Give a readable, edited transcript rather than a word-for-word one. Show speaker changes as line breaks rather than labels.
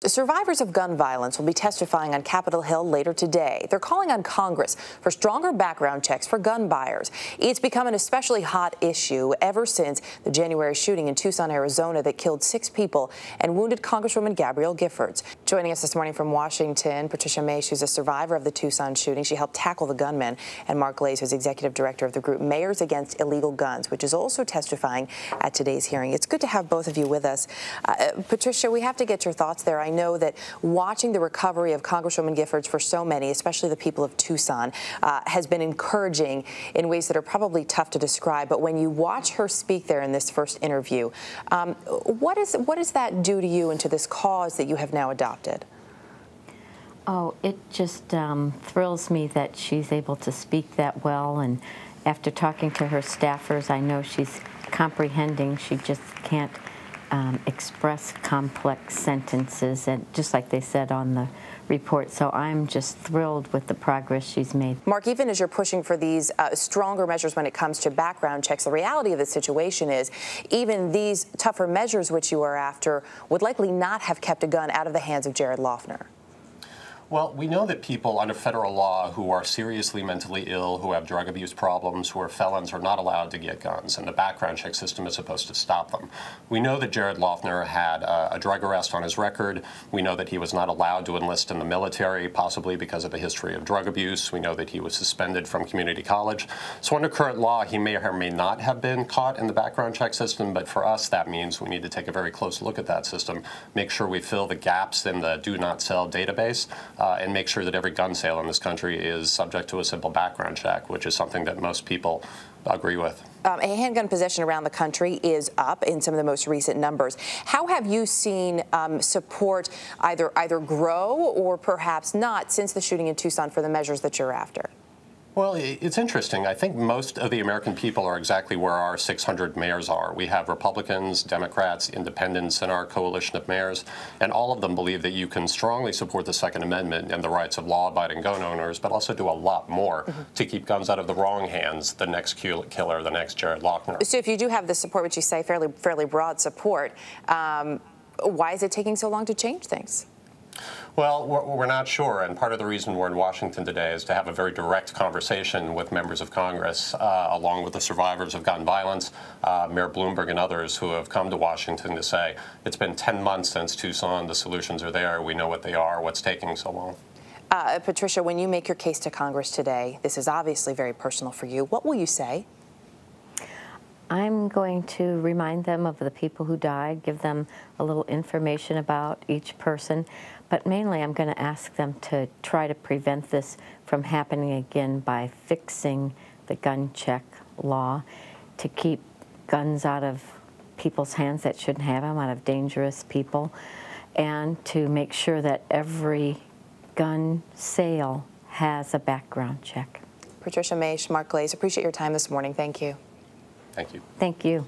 Survivors of gun violence will be testifying on Capitol Hill later today. They're calling on Congress for stronger background checks for gun buyers. It's become an especially hot issue ever since the January shooting in Tucson, Arizona that killed 6 people and wounded Congresswoman Gabrielle Giffords. Joining us this morning from Washington, Pat Maisch, who's a survivor of the Tucson shooting. She helped tackle the gunman, and Mark Glaze, who's executive director of the group Mayors Against Illegal Guns, which is also testifying at today's hearing. It's good to have both of you with us. Patricia, we have to get your thoughts there. I know that watching the recovery of Congresswoman Giffords for so many, especially the people of Tucson, has been encouraging in ways that are probably tough to describe. But when you watch her speak there in this first interview, what does that do to you and to this cause that you have now adopted?
Oh, it just thrills me that she's able to speak that well, and after talking to her staffers, I know she's comprehending. She just can't express complex sentences, and just like they said on the report. So I'm just thrilled with the progress she's made.
Mark, even as you're pushing for these stronger measures when it comes to background checks, the reality of the situation is even these tougher measures which you are after would likely not have kept a gun out of the hands of Jared Loughner.
Well, we know that people under federal law who are seriously mentally ill, who have drug abuse problems, who are felons, are not allowed to get guns, and the background check system is supposed to stop them. We know that Jared Loughner had a drug arrest on his record. We know that he was not allowed to enlist in the military, possibly because of a history of drug abuse. We know that he was suspended from community college. So under current law, he may or may not have been caught in the background check system, but for us, that means we need to take a very close look at that system, make sure we fill the gaps in the do not sell database, and make sure that every gun sale in this country is subject to a simple background check, which is something that most people agree with.
A handgun possession around the country is up in some of the most recent numbers. How have you seen support either grow or perhaps not since the shooting in Tucson for the measures that you're after?
Well, it's interesting. I think most of the American people are exactly where our 600 mayors are. We have Republicans, Democrats, independents in our coalition of mayors, and all of them believe that you can strongly support the Second Amendment and the rights of law-abiding gun owners, but also do a lot more to keep guns out of the wrong hands, the next killer, the next Jared Loughner.
So if you do have the support, which you say fairly broad support, why is it taking so long to change things?
Well, we're not sure, and part of the reason we're in Washington today is to have a very direct conversation with members of Congress, along with the survivors of gun violence, Mayor Bloomberg and others who have come to Washington to say, it's been 10 months since Tucson, the solutions are there, we know what they are, what's taking so long.
Patricia, when you make your case to Congress today, this is obviously very personal for you. What will you say?
I'm going to remind them of the people who died, give them a little information about each person, but mainly I'm going to ask them to try to prevent this from happening again by fixing the gun check law, to keep guns out of people's hands that shouldn't have them, out of dangerous people, and to make sure that every gun sale has a background check.
Pat Maisch, Mark Glaze, appreciate your time this morning. Thank you.
Thank you.
Thank you.